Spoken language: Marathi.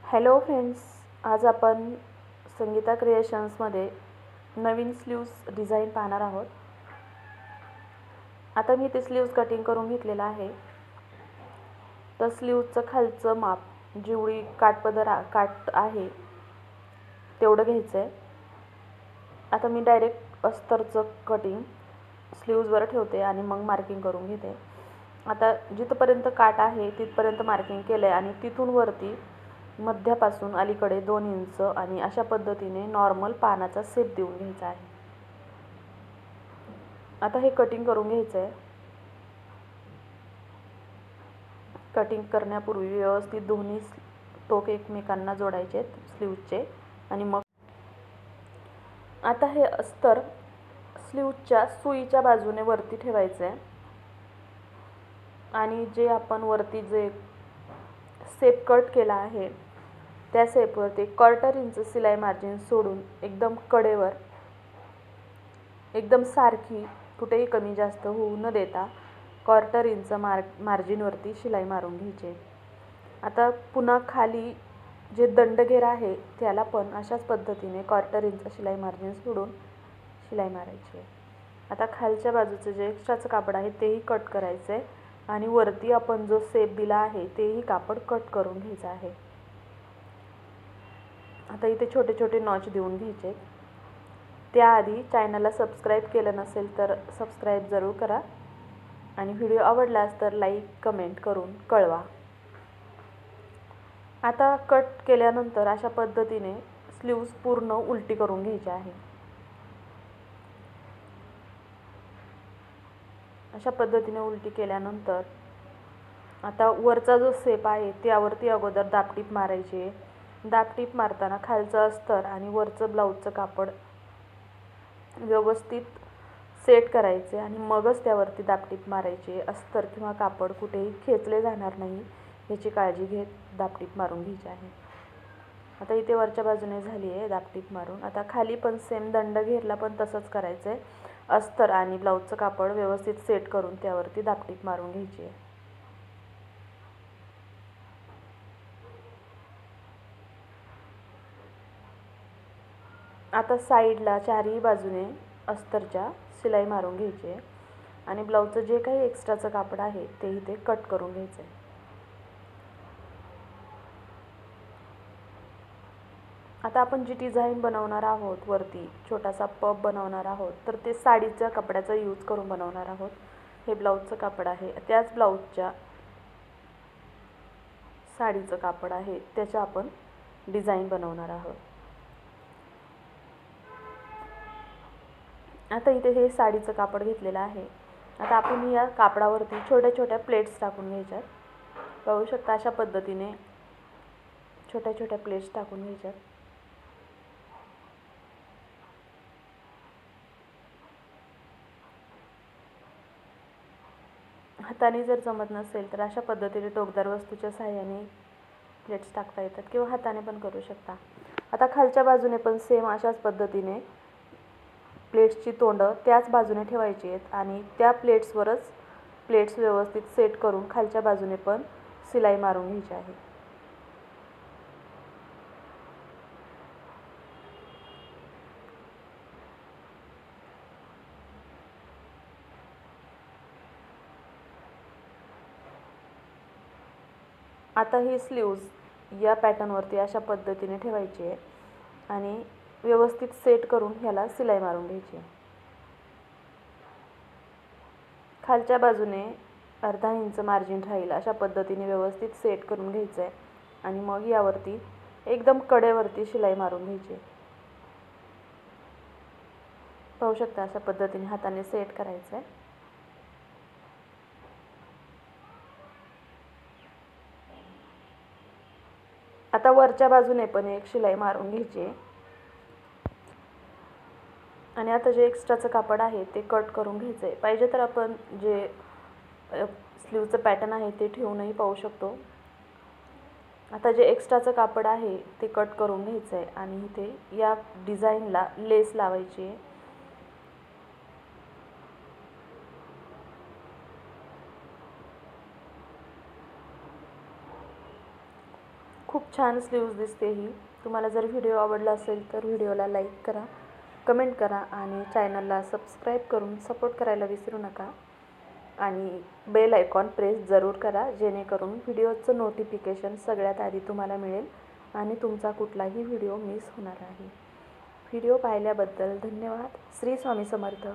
हॅलो फ्रेंड्स, आज आपण संगीता क्रिएशन्समध्ये नवीन स्लीव्स डिझाईन पाहणार आहोत. आता मी ते स्लीव्स कटिंग करून घेतलेलं आहे. तर स्लीव्सचं खालचं माप जेवढी काठ आहे तेवढं घ्यायचं आहे. आता मी डायरेक्ट अस्तरचं कटिंग स्लीव्सवर ठेवते आणि मग मार्किंग करून घेते. आता जिथपर्यंत काठ आहे तिथपर्यंत मार्किंग केलं आहे आणि तिथून वरती मध्यापासून अलीकडे 2 इंच आणि अशा पद्धतीने नॉर्मल पानाचा शेप देऊन घ्यायचा आहे. आता हे कटिंग करून घ्यायचं आहे. कटिंग करण्यापूर्वी व्यवस्थित दोन्ही टोक एकमेकांना जोडायचे स्लीव्सचे आणि मग आता हे अस्तर स्लीव्सच्या सुईच्या बाजूने वरती ठेवायचं आहे आणि जे आपण वरती जे शेप कट केला आहे त्या शेपवरती 1/4 इंच शिलाई मार्जिन सोडून एकदम कडेवर एकदम सारखी कुठेही कमी जास्त होऊ न देता 1/4 इंच मार्जिनवरती शिलाई मारून घ्यायची. आता पुन्हा खाली जे दंडघेर आहे त्याला पण अशाच पद्धतीने 1/4 इंच शिलाई मार्जिन सोडून शिलाई मारायची आहे. आता खालच्या बाजूचं जे एक्स्ट्राचं कापड आहे तेही कट करायचं आहे आणि वरती आपण जो शेप दिला आहे तेही कापड कट करून घ्यायचं आहे. आता इथे छोटे छोटे नॉच देऊन घ्यायचे. त्याआधी चॅनलला सबस्क्राईब केलं नसेल तर सबस्क्राईब जरूर करा आणि व्हिडिओ आवडलास तर लाईक कमेंट करून कळवा. आता कट केल्यानंतर अशा पद्धतीने स्लीव्स पूर्ण उलटी करून घ्यायची आहे. अशा पद्धतीने उलटी केल्यानंतर आता वरचा जो शेप आहे त्यावरती अगोदर दाबटीप मारायची. दाबटीप मारताना खालचं अस्तर आणि वरचं ब्लाऊजचं कापड व्यवस्थित सेट करायचे आणि मगच त्यावरती दाबटीप मारायची. अस्तर किंवा कापड कुठेही खेचले जाणार नाही याची काळजी घेत दाबटीप मारून घ्यायची आहे. आता इथे वरच्या बाजूने झाली आहे दाबटीप मारून. आता खाली पण सेम दंडघेरला पण तसंच करायचं आहे. अस्तर आणि ब्लाऊजचं कापड व्यवस्थित सेट करून त्यावरती दाबटीप मारून घ्यायची आहे. आता साईडला चारही बाजूने अस्तरच्या शिलाई मारून घ्यायची आहे आणि ब्लाऊजचं जे काही एक्स्ट्राचं कापड आहे ते इथे कट करून घ्यायचं आहे. आता आपण जी डिझाईन बनवणार आहोत वरती छोटासा पब बनवणार आहोत तर ते साडीच्या कपड्याचा यूज करून बनवणार आहोत. हे ब्लाऊजचं कापड आहे, त्याच ब्लाऊजच्या साडीचं कापड आहे त्याच्या आपण डिझाईन बनवणार आहोत. आता इथे हे साडीचं कापड घेतलेलं आहे. आता आपण या कापडावरती छोट्या छोट्या प्लेट्स टाकून घ्यायच्यात. पाहू शकता अशा पद्धतीने छोट्या छोट्या प्लेट्स टाकून घ्यायच्यात. हाताने जर जमत नसेल तर अशा पद्धतीने टोकदार वस्तूच्या सहाय्याने प्लेट्स टाकता येतात किंवा हाताने पण करू शकता. आता खालच्या बाजूने पण सेम अशाच पद्धतीने प्लेट्सची तोंडं त्याच बाजूने ठेवायची आहेत आणि त्या प्लेट्सवरच प्लेट्स व्यवस्थित सेट करून खालच्या बाजूने पण शिलाई मारून घ्यायची आहे. आता ही स्लीव्ज या पॅटर्नवरती अशा पद्धतीने ठेवायची आहे आणि व्यवस्थित सेट करून ह्याला शिलाई मारून घ्यायची. खालच्या बाजूने अर्धा इंच मार्जिन राहील अशा पद्धतीने व्यवस्थित सेट करून घ्यायचं आहे आणि मग यावरती एकदम कडेवरती शिलाई मारून घ्यायची. पाहू शकता अशा पद्धतीने हाताने सेट करायचं आहे. आता वरच्या बाजूने पण एक शिलाई मारून घ्यायची आणि आता जे एक्स्ट्राचं कापड आहे ते कट करून घ्यायचं आहे. पाहिजे तर आपण जे स्लीवचं पॅटर्न आहे ते ठेवूनही पाहू शकतो. आता जे एक्स्ट्राचं कापड आहे ते कट करून घ्यायचं आहे आणि इथे या डिझाईनला लेस लावायची आहे. खूप खूप छान स्लीव्ज दिसते ही. तुम्हाला जर व्हिडिओ आवडला असेल तर व्हिडिओला लाईक करा, कमेंट करा आणि चॅनलला सबस्क्राईब करून सपोर्ट करायला विसरू नका. आणि बेल आयकॉन प्रेस जरूर करा, जेणेकरून व्हिडिओचं नोटिफिकेशन सगळ्यात आधी तुम्हाला मिळेल आणि तुमचा कुठलाही व्हिडिओ मिस होणार नाही. व्हिडिओ पाहिल्याबद्दल धन्यवाद. श्री स्वामी समर्थ.